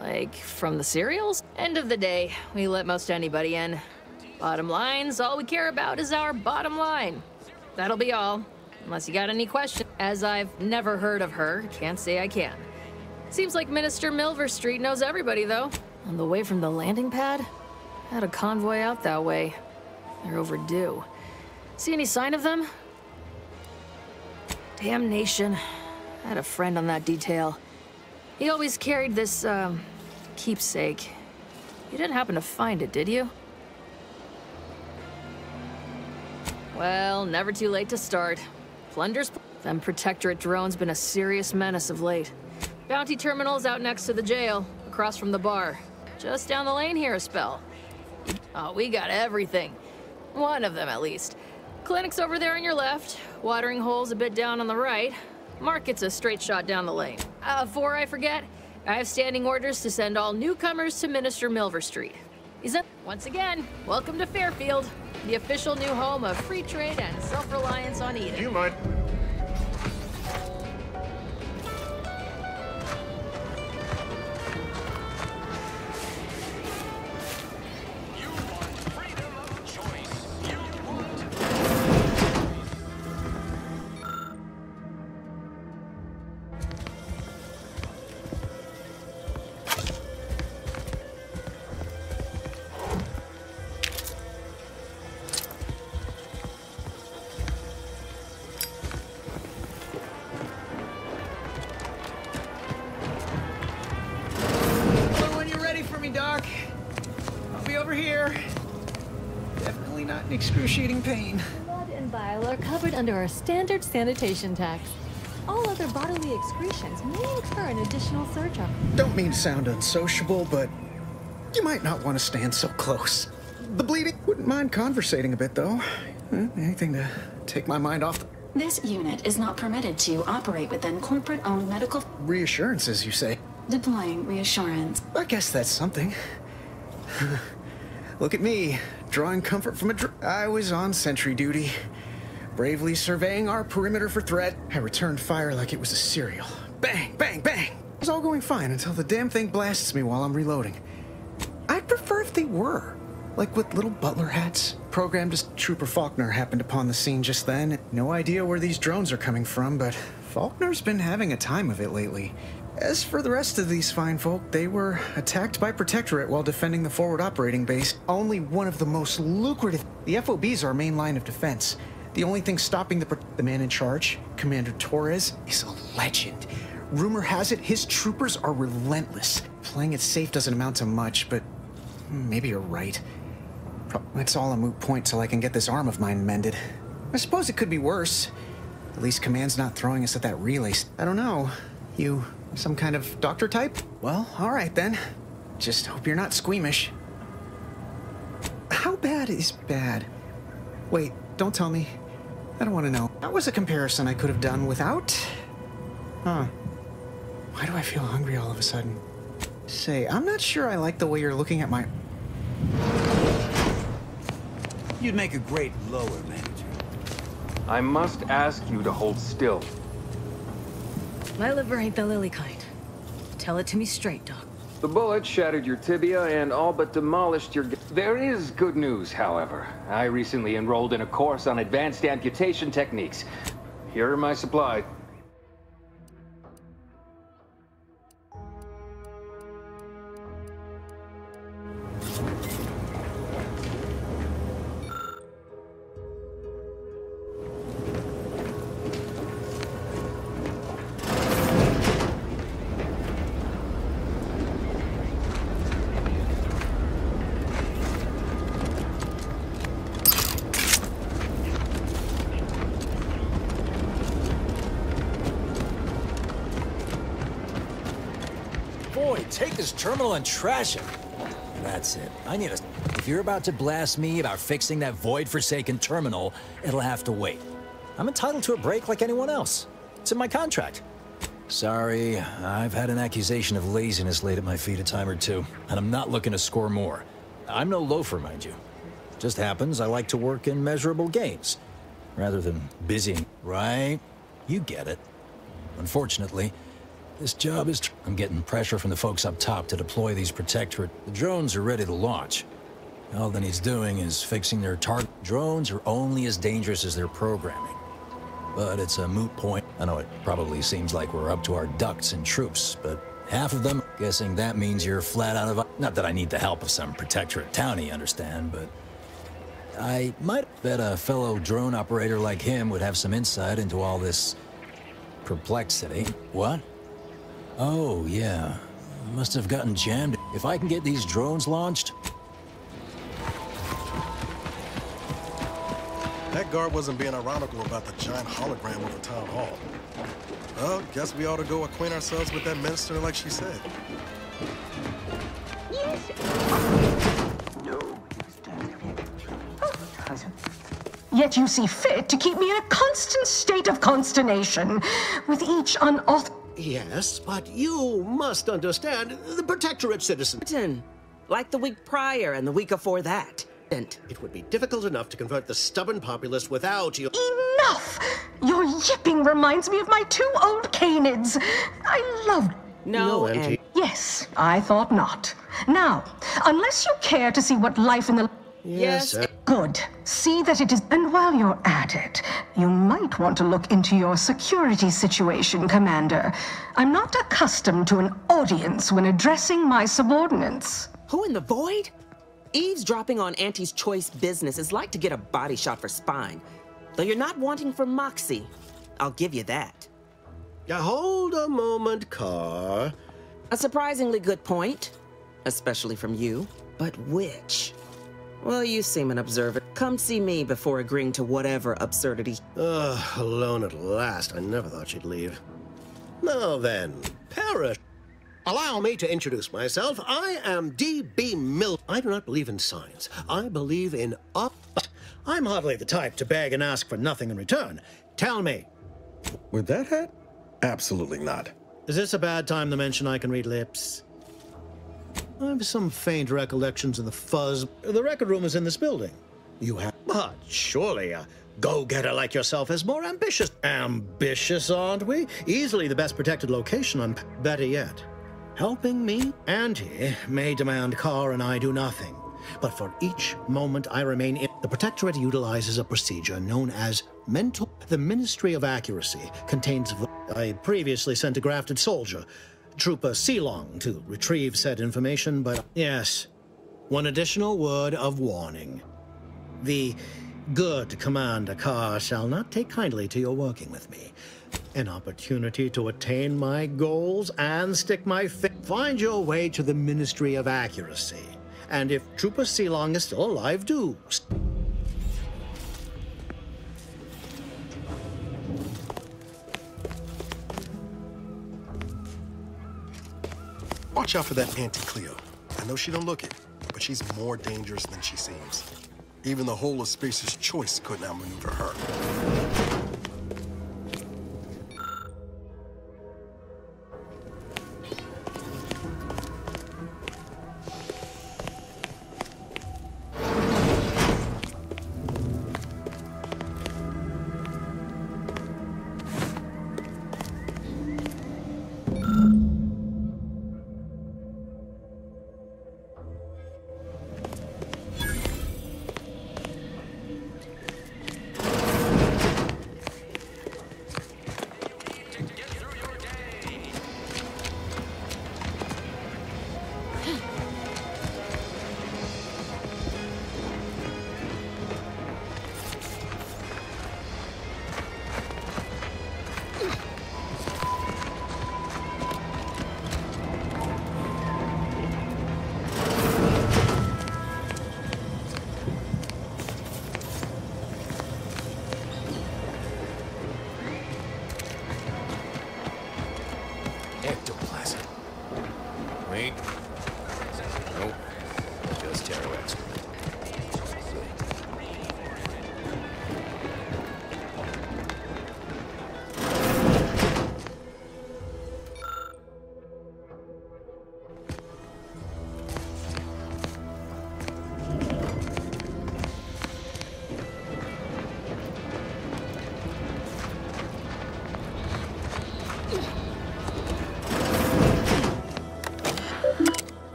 Speaker 10: Like, from the serials? End of the day, we let most anybody in. Bottom lines, all we care about is our bottom line. That'll be all. Unless you got any questions. As I've never heard of her, can't say I can. Seems like Minister Milverstreet knows everybody, though. On the way from the landing pad? Had a convoy out that way. They're overdue. See any sign of them? Damnation. I had a friend on that detail. He always carried this, keepsake. You didn't happen to find it, did you? Well, never too late to start. Plunder's... Them Protectorate drones been a serious menace of late. Bounty terminal's out next to the jail, across from the bar. Just down the lane here a spell. Oh, we got everything. One of them, at least. Clinic's over there on your left. Watering hole's a bit down on the right. Market's a straight shot down the lane. Before I forget, I have standing orders to send all newcomers to Minister Milverstreet. Once again, welcome to Fairfield, the official new home of free trade and self-reliance on Eden.
Speaker 19: Do you mind?
Speaker 1: Excruciating pain.
Speaker 22: Blood and bile are covered under our standard sanitation tax. All other bodily excretions may incur an additional surcharge.
Speaker 1: Don't mean to sound unsociable, but you might not want to stand so close. The bleeding. Wouldn't mind conversating a bit, though. Anything to take my mind off.
Speaker 9: This unit is not permitted to operate within corporate-owned medical...
Speaker 1: Reassurances, you say?
Speaker 9: Deploying reassurance.
Speaker 1: I guess that's something. Look at me, drawing comfort from I was on sentry duty, bravely surveying our perimeter for threat. I returned fire like it was a cereal. Bang, bang, bang! It was all going fine until the damn thing blasts me while I'm reloading. I'd prefer if they were. Like with little butler hats. Programmed as Trooper Faulkner happened upon the scene just then. No idea where these drones are coming from, but Faulkner's been having a time of it lately. As for the rest of these fine folk, they were attacked by Protectorate while defending the forward operating base. Only one of the most lucrative. The FOB's our main line of defense. The only thing stopping the man in charge, Commander Torres, is a legend. Rumor has it his troopers are relentless. Playing it safe doesn't amount to much, but maybe you're right. It's all a moot point till I can get this arm of mine mended. I suppose it could be worse. At least Command's not throwing us at that relay. I don't know. You some kind of doctor type? Well, all right then. Just hope you're not squeamish. How bad is bad? Wait, don't tell me. I don't want to know. That was a comparison I could have done without. Huh. Why do I feel hungry all of a sudden? Say, I'm not sure I like the way you're looking at my...
Speaker 2: You'd make a great lower manager.
Speaker 4: I must ask you to hold still.
Speaker 22: My liver ain't the lily kind. Tell it to me straight, Doc.
Speaker 4: The bullet shattered your tibia and all but demolished your... There is good news, however. I recently enrolled in a course on advanced amputation techniques. Here are my supplies.
Speaker 2: Take this terminal and trash it. That's it. I need a... If you're about to blast me about fixing that void-forsaken terminal, it'll have to wait. I'm entitled to a break like anyone else. It's in my contract. Sorry, I've had an accusation of laziness laid at my feet a time or two, and I'm not looking to score more. I'm no loafer, mind you. Just happens I like to work in measurable gains, rather than busying. Right? You get it. Unfortunately, this job is... I'm getting pressure from the folks up top to deploy these Protectorate. The drones are ready to launch. All that he's doing is fixing their target. Drones are only as dangerous as their programming. But it's a moot point. I know it probably seems like we're up to our ducks and troops, but half of them, guessing that means you're flat out of... Not that I need the help of some Protectorate townie, understand, but... I might bet a fellow drone operator like him would have some insight into all this... perplexity. What? Oh, yeah. Must have gotten jammed. If I can get these drones launched...
Speaker 8: That guard wasn't being ironical about the giant hologram over Town Hall. Well, guess we ought to go acquaint ourselves with that minister like she said.
Speaker 21: Yet you see fit to keep me in a constant state of consternation with each unauthorized...
Speaker 23: Yes, but you must understand, the Protectorate citizen.
Speaker 24: Like the week prior and the week before that.
Speaker 23: It would be difficult enough to convert the stubborn populace without you.
Speaker 21: Enough! Your yipping reminds me of my two old canids. I loved...
Speaker 24: No,
Speaker 23: Auntie.
Speaker 21: Yes, I thought not. Now, unless you care to see what life in the...
Speaker 24: Yes.
Speaker 21: Good. See that it is... And while you're at it, you might want to look into your security situation, Commander. I'm not accustomed to an audience when addressing my subordinates.
Speaker 24: Who in the void? Eavesdropping on Auntie's choice business is like to get a body shot for spine. Though you're not wanting for moxie. I'll give you that.
Speaker 23: Hold a moment, Carr.
Speaker 24: A surprisingly good point. Especially from you. But which? Well, you seem an observer. Come see me before agreeing to whatever absurdity.
Speaker 23: Alone at last. I never thought she'd leave. Now then, Parrish. Allow me to introduce myself. I am D.B. Mill. I do not believe in science. I believe in I'm hardly the type to beg and ask for nothing in return. Tell me.
Speaker 8: With that hat? Absolutely not.
Speaker 23: Is this a bad time to mention I can read lips? I have some faint recollections of the fuzz. The record room is in this building. You have... But surely a go-getter like yourself is more ambitious. Ambitious, aren't we? Easily the best protected location on... Better yet, helping me and he may demand Carr and I do nothing. But for each moment I remain in... The Protectorate utilizes a procedure known as mental... The Ministry of Accuracy contains... I previously sent a grafted soldier, Trooper Sealong, to retrieve said information, but... Yes, one additional word of warning. The good Commander Carr shall not take kindly to your working with me. An opportunity to attain my goals and stick my find your way to the Ministry of Accuracy. And if Trooper Sealong is still alive, do.
Speaker 8: Watch out for that Auntie Cleo. I know she don't look it, but she's more dangerous than she seems. Even the whole of Spacer's Choice couldn't outmaneuver her.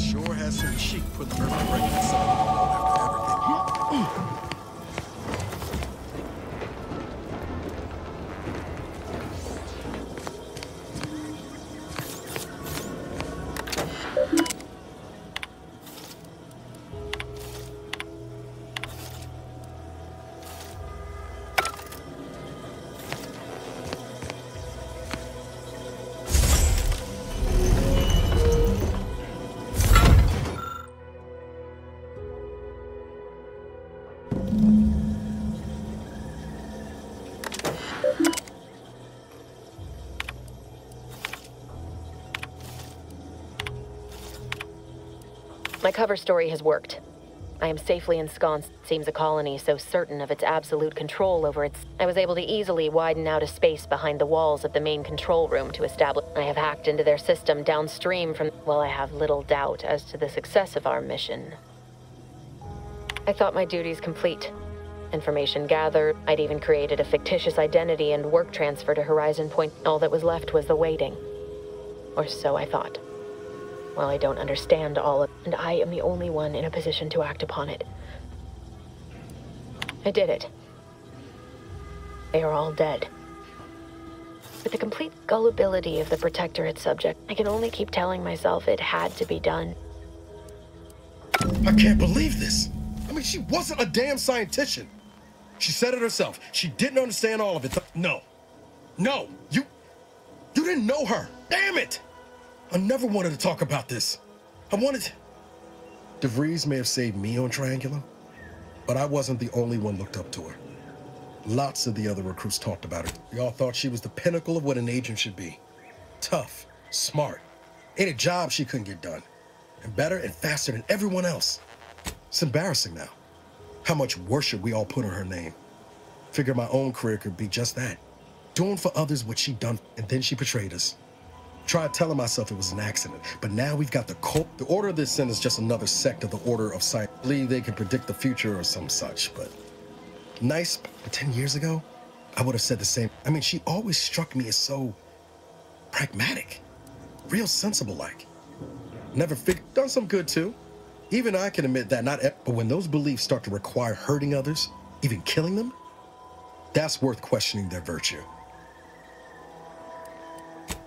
Speaker 8: Sure has some cheek for the urban breaking after everything.
Speaker 15: My cover story has worked. I am safely ensconced. Seems a colony so certain of its absolute control over its... I was able to easily widen out a space behind the walls of the main control room to establish... I have hacked into their system downstream from... Well, I have little doubt as to the success of our mission. I thought my duties complete. Information gathered. I'd even created a fictitious identity and work transfer to Horizon Point. All that was left was the waiting. Or so I thought. Well, I don't understand all of it, and I am the only one in a position to act upon it. I did it. They are all dead. With the complete gullibility of the Protectorate subject, I can only keep telling myself it had to be done.
Speaker 8: I can't believe this. I mean, she wasn't a damn scientician. She said it herself. She didn't understand all of it. No. No. You didn't know her. Damn it. I never wanted to talk about this. I wanted... DeVries may have saved me on Triangular, but I wasn't the only one looked up to her. Lots of the other recruits talked about her. They all thought she was the pinnacle of what an agent should be. Tough, smart. Ain't a job she couldn't get done. And better and faster than everyone else. It's embarrassing now. How much worship we all put on her name. Figure my own career could be just that. Doing for others what she done, and then she betrayed us. Tried telling myself it was an accident, but now we've got the cult. The Order of the Sin is just another sect of the Order of Science. I believe they can predict the future or some such, but nice. But 10 years ago, I would have said the same. I mean, she always struck me as so pragmatic, real sensible-like. Never figured, done some good too. Even I can admit that but when those beliefs start to require hurting others, even killing them, that's worth questioning their virtue.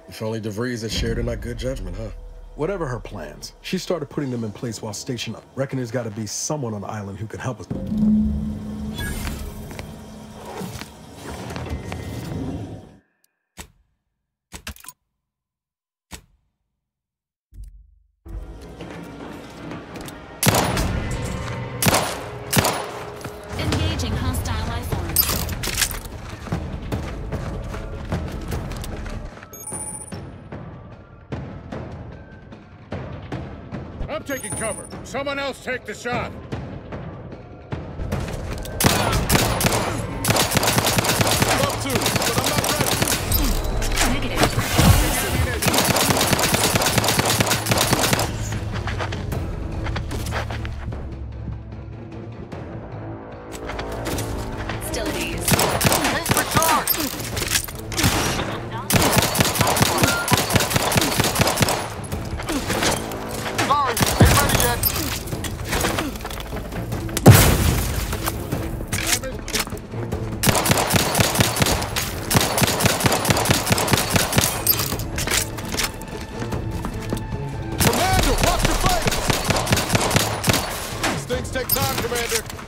Speaker 8: If only DeVries had shared in that good judgment, huh? Whatever her plans, she started putting them in place while stationed up. Reckon there's got to be someone on the island who can help us.
Speaker 9: Engaging hostile life forms.
Speaker 3: I'm taking cover. Someone else take the shot. I'm up too, but I'm not ready.
Speaker 9: Negative. Still these.
Speaker 17: Tank recharge! Sorry, ain't ready yet.
Speaker 3: Commander, watch your face! These things take time, Commander.